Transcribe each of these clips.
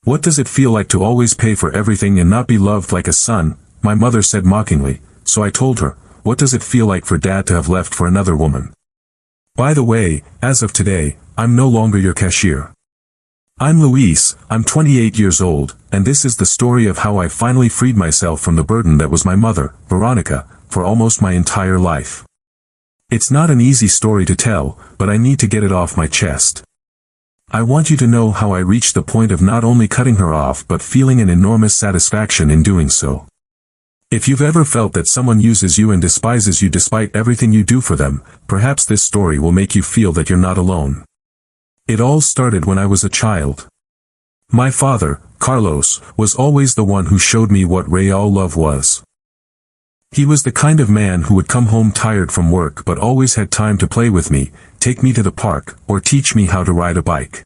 "What does it feel like to always pay for everything and not be loved like a son?" my mother said mockingly, so I told her, "What does it feel like for Dad to have left for another woman? By the way, as of today, I'm no longer your cashier. I'm Luis, I'm 28 years old, and this is the story of how I finally freed myself from the burden that was my mother, Veronica, for almost my entire life. It's not an easy story to tell, but I need to get it off my chest. I want you to know how I reached the point of not only cutting her off but feeling an enormous satisfaction in doing so. If you've ever felt that someone uses you and despises you despite everything you do for them, perhaps this story will make you feel that you're not alone. It all started when I was a child. My father, Carlos, was always the one who showed me what real love was. He was the kind of man who would come home tired from work but always had time to play with me, take me to the park, or teach me how to ride a bike.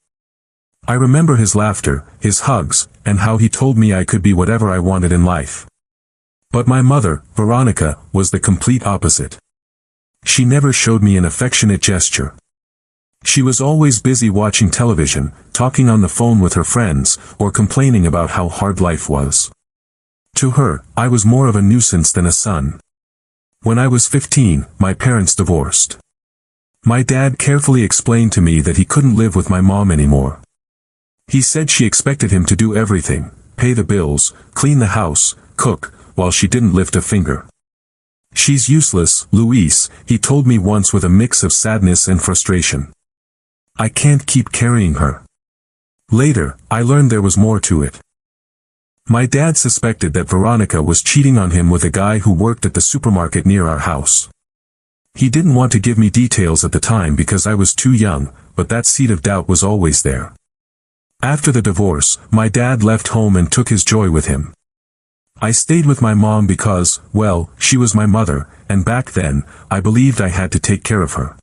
I remember his laughter, his hugs, and how he told me I could be whatever I wanted in life. But my mother, Veronica, was the complete opposite. She never showed me an affectionate gesture. She was always busy watching television, talking on the phone with her friends, or complaining about how hard life was. To her, I was more of a nuisance than a son. When I was 15, my parents divorced. My dad carefully explained to me that he couldn't live with my mom anymore. He said she expected him to do everything, pay the bills, clean the house, cook, while she didn't lift a finger. "She's useless, Luis," he told me once with a mix of sadness and frustration. "I can't keep carrying her." Later, I learned there was more to it. My dad suspected that Veronica was cheating on him with a guy who worked at the supermarket near our house. He didn't want to give me details at the time because I was too young, but that seed of doubt was always there. After the divorce, my dad left home and took his joy with him. I stayed with my mom because, well, she was my mother, and back then, I believed I had to take care of her.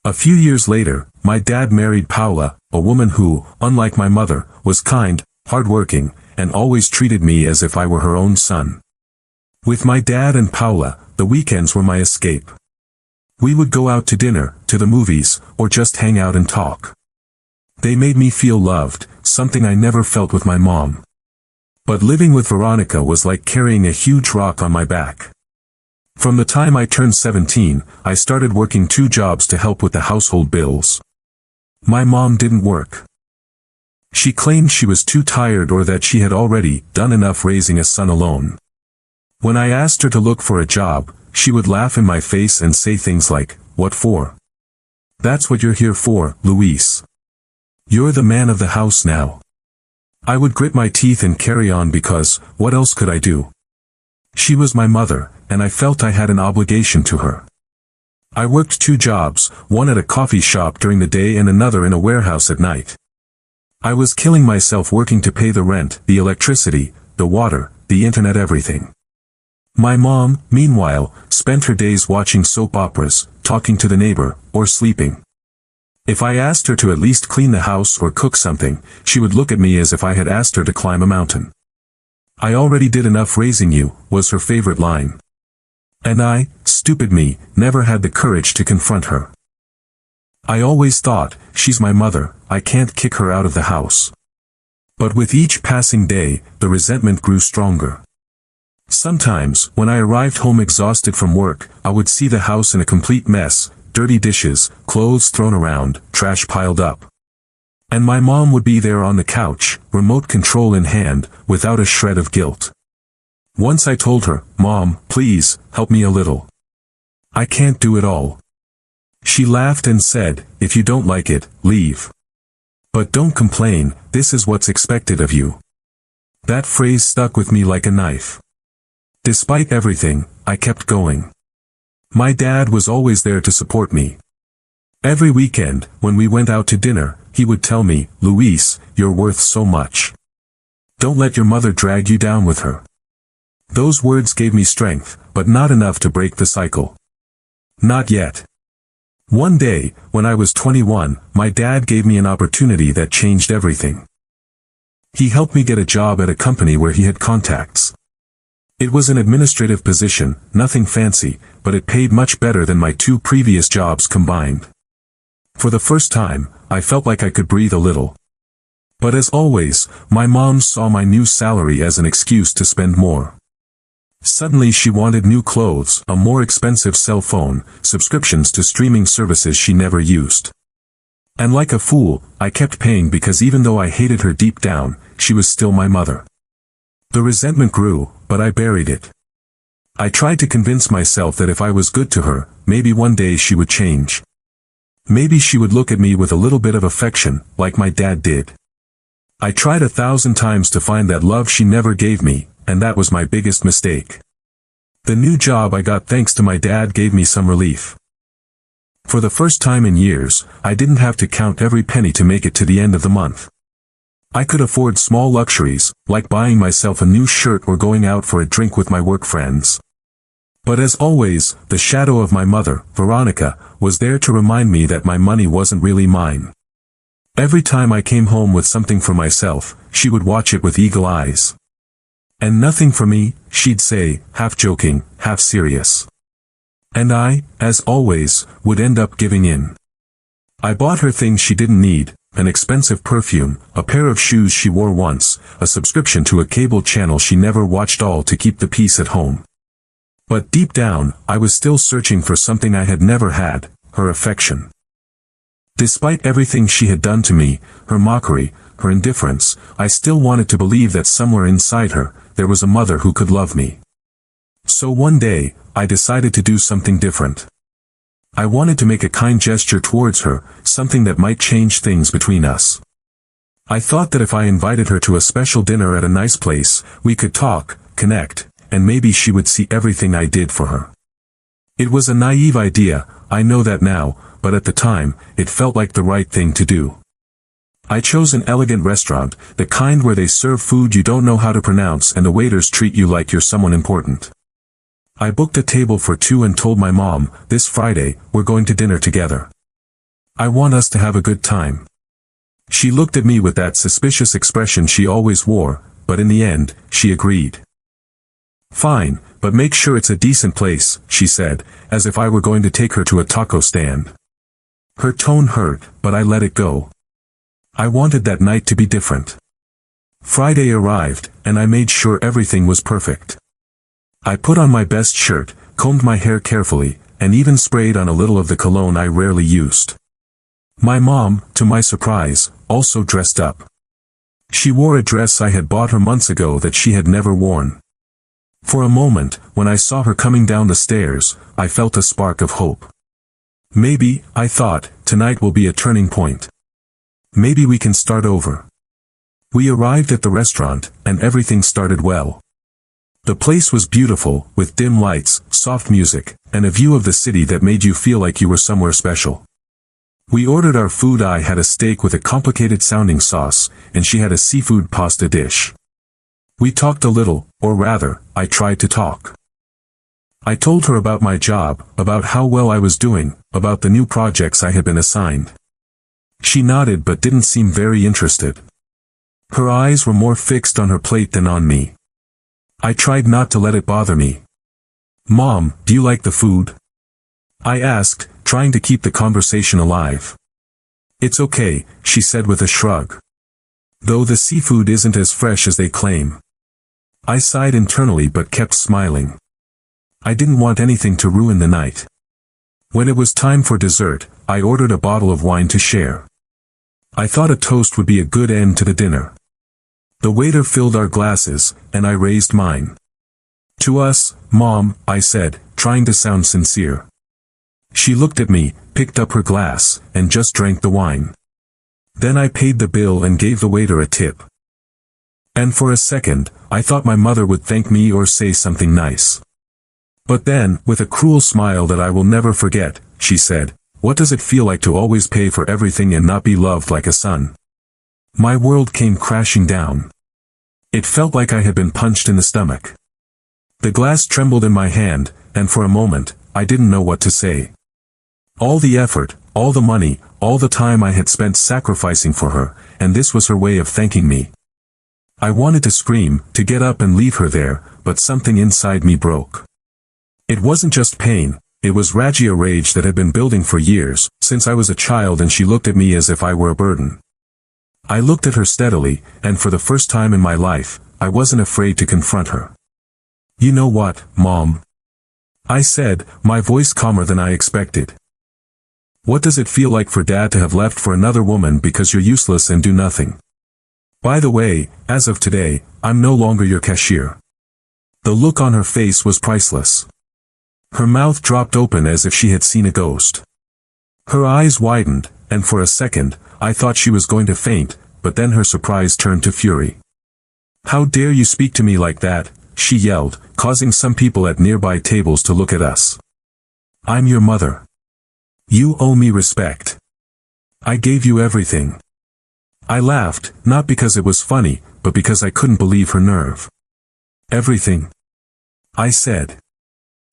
A few years later, my dad married Paula, a woman who, unlike my mother, was kind, hardworking, and always treated me as if I were her own son. With my dad and Paula, the weekends were my escape. We would go out to dinner, to the movies, or just hang out and talk. They made me feel loved, something I never felt with my mom. But living with Veronica was like carrying a huge rock on my back. From the time I turned 17, I started working 2 jobs to help with the household bills. My mom didn't work. She claimed she was too tired or that she had already done enough raising a son alone. When I asked her to look for a job, she would laugh in my face and say things like, "What for? That's what you're here for, Luis. You're the man of the house now." I would grit my teeth and carry on because, what else could I do? She was my mother, and I felt I had an obligation to her. I worked 2 jobs, one at a coffee shop during the day and another in a warehouse at night. I was killing myself working to pay the rent, the electricity, the water, the internet, everything. My mom, meanwhile, spent her days watching soap operas, talking to the neighbor, or sleeping. If I asked her to at least clean the house or cook something, she would look at me as if I had asked her to climb a mountain. "I already did enough raising you," was her favorite line. And I, stupid me, never had the courage to confront her. I always thought, she's my mother, I can't kick her out of the house. But with each passing day, the resentment grew stronger. Sometimes, when I arrived home exhausted from work, I would see the house in a complete mess, dirty dishes, clothes thrown around, trash piled up. And my mom would be there on the couch, remote control in hand, without a shred of guilt. Once I told her, "Mom, please, help me a little. I can't do it all." She laughed and said, "If you don't like it, leave. But don't complain, this is what's expected of you." That phrase stuck with me like a knife. Despite everything, I kept going. My dad was always there to support me. Every weekend, when we went out to dinner, he would tell me, "Luis, you're worth so much. Don't let your mother drag you down with her." Those words gave me strength, but not enough to break the cycle. Not yet. One day, when I was 21, my dad gave me an opportunity that changed everything. He helped me get a job at a company where he had contacts. It was an administrative position, nothing fancy, but it paid much better than my 2 previous jobs combined. For the first time, I felt like I could breathe a little. But as always, my mom saw my new salary as an excuse to spend more. Suddenly she wanted new clothes, a more expensive cell phone, subscriptions to streaming services she never used. And like a fool, I kept paying because even though I hated her deep down, she was still my mother. The resentment grew, but I buried it. I tried to convince myself that if I was good to her, maybe one day she would change. Maybe she would look at me with a little bit of affection, like my dad did. I tried 1,000 times to find that love she never gave me, and that was my biggest mistake. The new job I got thanks to my dad gave me some relief. For the first time in years, I didn't have to count every penny to make it to the end of the month. I could afford small luxuries, like buying myself a new shirt or going out for a drink with my work friends. But as always, the shadow of my mother, Veronica, was there to remind me that my money wasn't really mine. Every time I came home with something for myself, she would watch it with eagle eyes. And nothing for me, she'd say, half joking, half serious. And I, as always, would end up giving in. I bought her things she didn't need, an expensive perfume, a pair of shoes she wore once, a subscription to a cable channel she never watched, all to keep the peace at home. But deep down, I was still searching for something I had never had, her affection. Despite everything she had done to me, her mockery, her indifference, I still wanted to believe that somewhere inside her, there was a mother who could love me. So one day, I decided to do something different. I wanted to make a kind gesture towards her, something that might change things between us. I thought that if I invited her to a special dinner at a nice place, we could talk, connect, and maybe she would see everything I did for her. It was a naive idea, I know that now, but at the time, it felt like the right thing to do. I chose an elegant restaurant, the kind where they serve food you don't know how to pronounce and the waiters treat you like you're someone important. I booked a table for 2 and told my mom, this Friday, we're going to dinner together. I want us to have a good time. She looked at me with that suspicious expression she always wore, but in the end, she agreed. Fine, but make sure it's a decent place, she said, as if I were going to take her to a taco stand. Her tone hurt, but I let it go. I wanted that night to be different. Friday arrived, and I made sure everything was perfect. I put on my best shirt, combed my hair carefully, and even sprayed on a little of the cologne I rarely used. My mom, to my surprise, also dressed up. She wore a dress I had bought her months ago that she had never worn. For a moment, when I saw her coming down the stairs, I felt a spark of hope. Maybe, I thought, tonight will be a turning point. Maybe we can start over. We arrived at the restaurant, and everything started well. The place was beautiful, with dim lights, soft music, and a view of the city that made you feel like you were somewhere special. We ordered our food. I had a steak with a complicated sounding sauce, and she had a seafood pasta dish. We talked a little, or rather, I tried to talk. I told her about my job, about how well I was doing, about the new projects I had been assigned. She nodded but didn't seem very interested. Her eyes were more fixed on her plate than on me. I tried not to let it bother me. Mom, do you like the food? I asked, trying to keep the conversation alive. It's okay, she said with a shrug. Though the seafood isn't as fresh as they claim. I sighed internally but kept smiling. I didn't want anything to ruin the night. When it was time for dessert, I ordered a bottle of wine to share. I thought a toast would be a good end to the dinner. The waiter filled our glasses, and I raised mine. To us, Mom, I said, trying to sound sincere. She looked at me, picked up her glass, and just drank the wine. Then I paid the bill and gave the waiter a tip. And for a second, I thought my mother would thank me or say something nice. But then, with a cruel smile that I will never forget, she said, "What does it feel like to always pay for everything and not be loved like a son?" My world came crashing down. It felt like I had been punched in the stomach. The glass trembled in my hand, and for a moment, I didn't know what to say. All the effort, all the money, all the time I had spent sacrificing for her, and this was her way of thanking me. I wanted to scream, to get up and leave her there, but something inside me broke. It wasn't just pain, it was Ragia rage that had been building for years, since I was a child, and she looked at me as if I were a burden. I looked at her steadily, and for the first time in my life, I wasn't afraid to confront her. "You know what, Mom?" I said, my voice calmer than I expected. "What does it feel like for Dad to have left for another woman because you're useless and do nothing? By the way, as of today, I'm no longer your cashier." The look on her face was priceless. Her mouth dropped open as if she had seen a ghost. Her eyes widened, and for a second, I thought she was going to faint, but then her surprise turned to fury. "How dare you speak to me like that?" she yelled, causing some people at nearby tables to look at us. "I'm your mother. You owe me respect. I gave you everything." I laughed, not because it was funny, but because I couldn't believe her nerve. "Everything?" I said.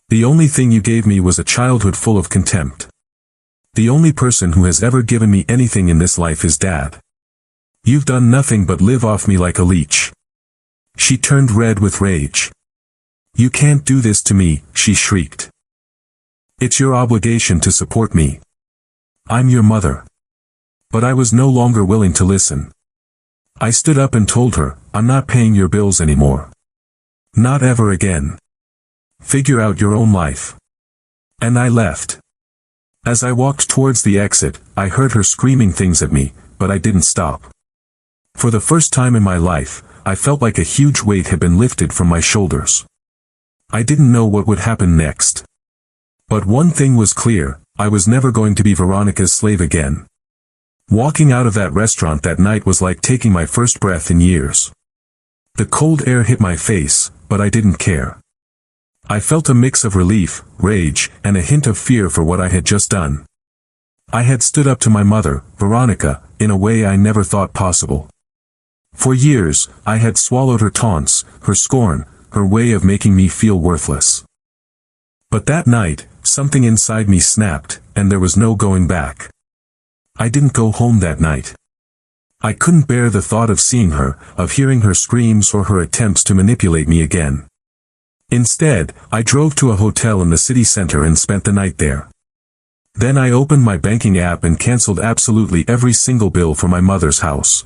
"The only thing you gave me was a childhood full of contempt. The only person who has ever given me anything in this life is Dad. You've done nothing but live off me like a leech." She turned red with rage. "You can't do this to me," she shrieked. "It's your obligation to support me. I'm your mother." But I was no longer willing to listen. I stood up and told her, "I'm not paying your bills anymore. Not ever again. Figure out your own life." And I left. As I walked towards the exit, I heard her screaming things at me, but I didn't stop. For the first time in my life, I felt like a huge weight had been lifted from my shoulders. I didn't know what would happen next. But one thing was clear, I was never going to be Veronica's slave again. Walking out of that restaurant that night was like taking my first breath in years. The cold air hit my face, but I didn't care. I felt a mix of relief, rage, and a hint of fear for what I had just done. I had stood up to my mother, Veronica, in a way I never thought possible. For years, I had swallowed her taunts, her scorn, her way of making me feel worthless. But that night, something inside me snapped, and there was no going back. I didn't go home that night. I couldn't bear the thought of seeing her, of hearing her screams or her attempts to manipulate me again. Instead, I drove to a hotel in the city center and spent the night there. Then I opened my banking app and canceled absolutely every single bill for my mother's house.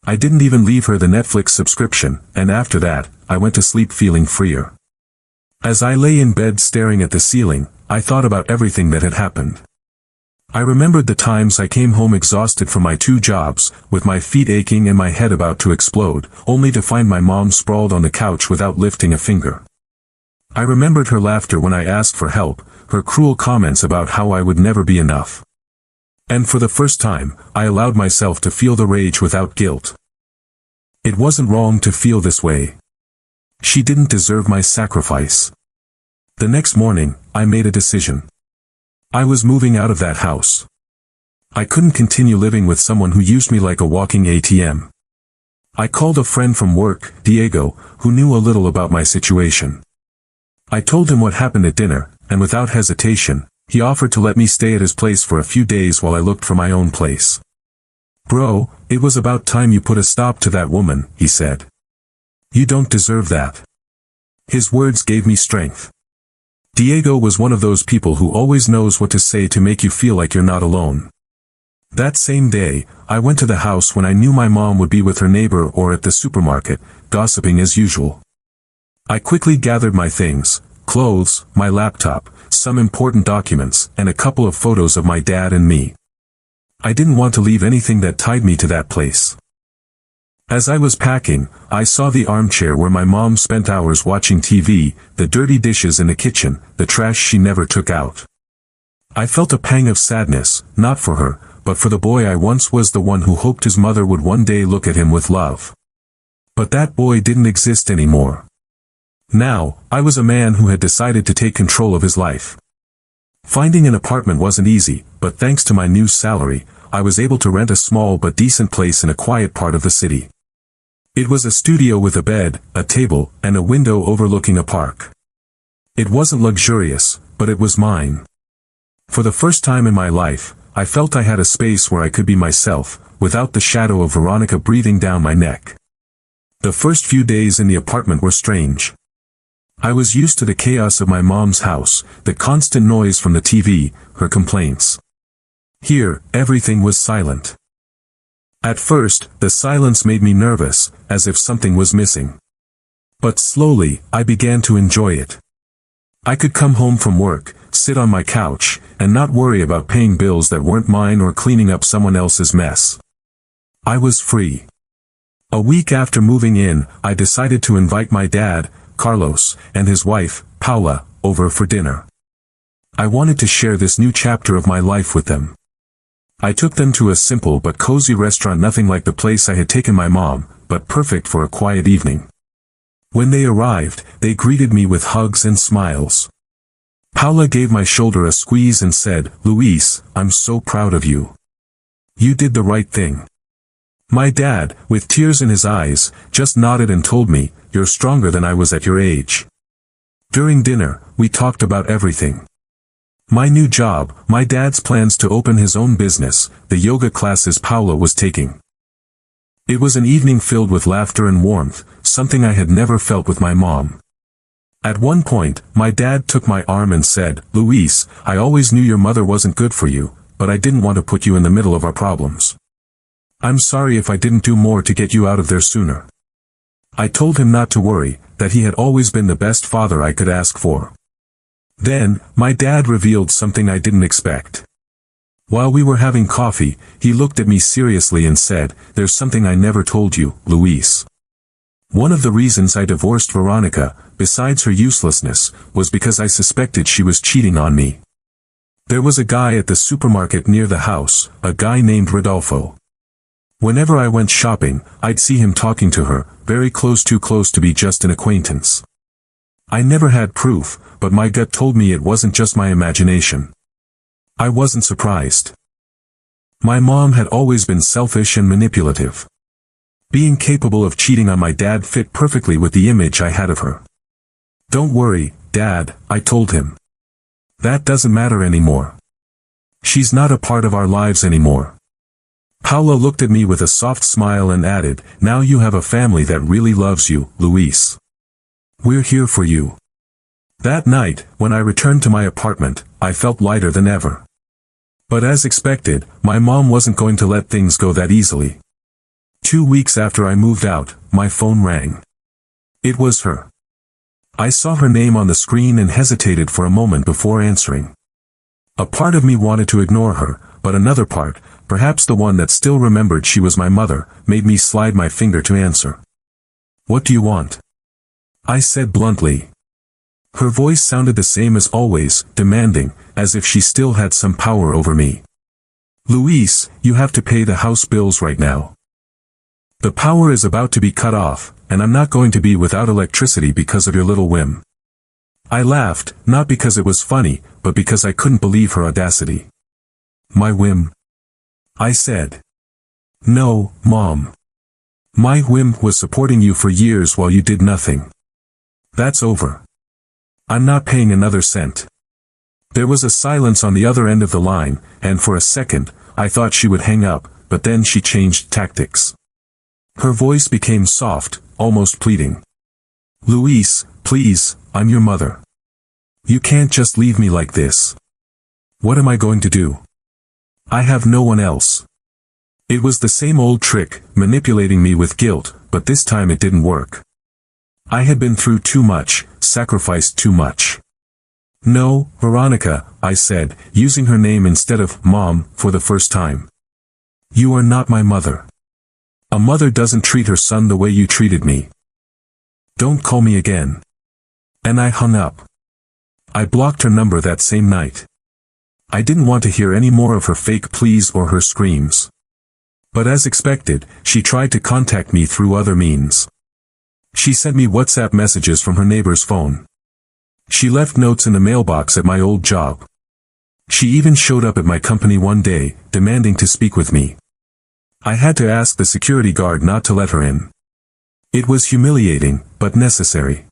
I didn't even leave her the Netflix subscription, and after that, I went to sleep feeling freer. As I lay in bed staring at the ceiling, I thought about everything that had happened. I remembered the times I came home exhausted from my 2 jobs, with my feet aching and my head about to explode, only to find my mom sprawled on the couch without lifting a finger. I remembered her laughter when I asked for help, her cruel comments about how I would never be enough. And for the first time, I allowed myself to feel the rage without guilt. It wasn't wrong to feel this way. She didn't deserve my sacrifice. The next morning, I made a decision. I was moving out of that house. I couldn't continue living with someone who used me like a walking ATM. I called a friend from work, Diego, who knew a little about my situation. I told him what happened at dinner, and without hesitation, he offered to let me stay at his place for a few days while I looked for my own place. "Bro, it was about time you put a stop to that woman," he said. "You don't deserve that." His words gave me strength. Diego was one of those people who always knows what to say to make you feel like you're not alone. That same day, I went to the house when I knew my mom would be with her neighbor or at the supermarket, gossiping as usual. I quickly gathered my things, clothes, my laptop, some important documents, and a couple of photos of my dad and me. I didn't want to leave anything that tied me to that place. As I was packing, I saw the armchair where my mom spent hours watching TV, the dirty dishes in the kitchen, the trash she never took out. I felt a pang of sadness, not for her, but for the boy I once was, the one who hoped his mother would one day look at him with love. But that boy didn't exist anymore. Now, I was a man who had decided to take control of his life. Finding an apartment wasn't easy, but thanks to my new salary, I was able to rent a small but decent place in a quiet part of the city. It was a studio with a bed, a table, and a window overlooking a park. It wasn't luxurious, but it was mine. For the first time in my life, I felt I had a space where I could be myself, without the shadow of Veronica breathing down my neck. The first few days in the apartment were strange. I was used to the chaos of my mom's house, the constant noise from the TV, her complaints. Here, everything was silent. At first, the silence made me nervous, as if something was missing. But slowly, I began to enjoy it. I could come home from work, sit on my couch, and not worry about paying bills that weren't mine or cleaning up someone else's mess. I was free. A week after moving in, I decided to invite my dad, Carlos, and his wife, Paula, over for dinner. I wanted to share this new chapter of my life with them. I took them to a simple but cozy restaurant, nothing like the place I had taken my mom, but perfect for a quiet evening. When they arrived, they greeted me with hugs and smiles. Paula gave my shoulder a squeeze and said, "Luis, I'm so proud of you. You did the right thing." My dad, with tears in his eyes, just nodded and told me, "You're stronger than I was at your age." During dinner, we talked about everything. My new job, my dad's plans to open his own business, the yoga classes Paula was taking. It was an evening filled with laughter and warmth, something I had never felt with my mom. At one point, my dad took my arm and said, "Luis, I always knew your mother wasn't good for you, but I didn't want to put you in the middle of our problems. I'm sorry if I didn't do more to get you out of there sooner." I told him not to worry, that he had always been the best father I could ask for. Then, my dad revealed something I didn't expect. While we were having coffee, he looked at me seriously and said, "There's something I never told you, Luis. One of the reasons I divorced Veronica, besides her uselessness, was because I suspected she was cheating on me. There was a guy at the supermarket near the house, a guy named Rodolfo. Whenever I went shopping, I'd see him talking to her, very close, too close to be just an acquaintance. I never had proof, but my gut told me it wasn't just my imagination. I wasn't surprised. My mom had always been selfish and manipulative. Being capable of cheating on my dad fit perfectly with the image I had of her. "Don't worry, Dad," I told him. "That doesn't matter anymore. She's not a part of our lives anymore." Paula looked at me with a soft smile and added, "Now you have a family that really loves you, Luis. We're here for you." That night, when I returned to my apartment, I felt lighter than ever. But as expected, my mom wasn't going to let things go that easily. 2 weeks after I moved out, my phone rang. It was her. I saw her name on the screen and hesitated for a moment before answering. A part of me wanted to ignore her, but another part, perhaps the one that still remembered she was my mother, made me slide my finger to answer. "What do you want?" I said bluntly. Her voice sounded the same as always, demanding, as if she still had some power over me. "Luis, you have to pay the house bills right now. The power is about to be cut off, and I'm not going to be without electricity because of your little whim." I laughed, not because it was funny, but because I couldn't believe her audacity. "My whim?" I said. "No, Mom. My whim was supporting you for years while you did nothing. That's over. I'm not paying another cent." There was a silence on the other end of the line, and for a second, I thought she would hang up, but then she changed tactics. Her voice became soft, almost pleading. "Luis, please, I'm your mother. You can't just leave me like this. What am I going to do? I have no one else." It was the same old trick, manipulating me with guilt, but this time it didn't work. I had been through too much, sacrificed too much. "No, Veronica," I said, using her name instead of Mom for the first time. "You are not my mother. A mother doesn't treat her son the way you treated me. Don't call me again." And I hung up. I blocked her number that same night. I didn't want to hear any more of her fake pleas or her screams. But as expected, she tried to contact me through other means. She sent me WhatsApp messages from her neighbor's phone. She left notes in the mailbox at my old job. She even showed up at my company one day, demanding to speak with me. I had to ask the security guard not to let her in. It was humiliating, but necessary.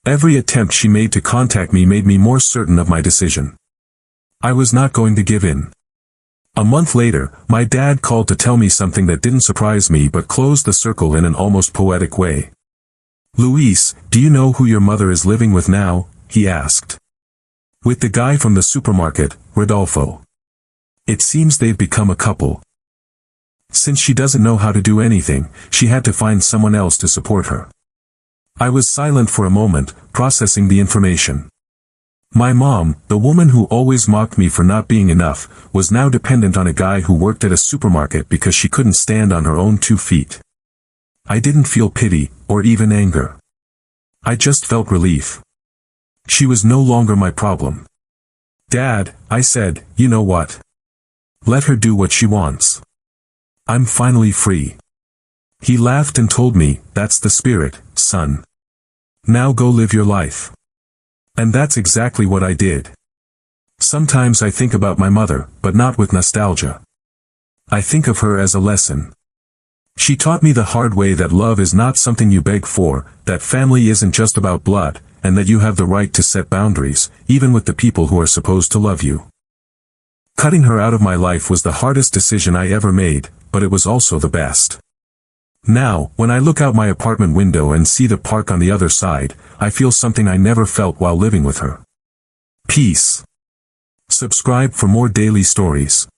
Every attempt she made to contact me made me more certain of my decision. I was not going to give in. A month later, my dad called to tell me something that didn't surprise me but closed the circle in an almost poetic way. "Luis, do you know who your mother is living with now?" he asked. "With the guy from the supermarket, Rodolfo. It seems they've become a couple." Since she doesn't know how to do anything, she had to find someone else to support her. I was silent for a moment, processing the information. My mom, the woman who always mocked me for not being enough, was now dependent on a guy who worked at a supermarket because she couldn't stand on her own 2 feet. I didn't feel pity, or even anger. I just felt relief. She was no longer my problem. Dad, I said, you know what? Let her do what she wants. I'm finally free. He laughed and told me, that's the spirit, son. Now go live your life. And that's exactly what I did. Sometimes I think about my mother, but not with nostalgia. I think of her as a lesson. She taught me the hard way that love is not something you beg for, that family isn't just about blood, and that you have the right to set boundaries, even with the people who are supposed to love you. Cutting her out of my life was the hardest decision I ever made, but it was also the best. Now, when I look out my apartment window and see the park on the other side, I feel something I never felt while living with her. Peace. Subscribe for more daily stories.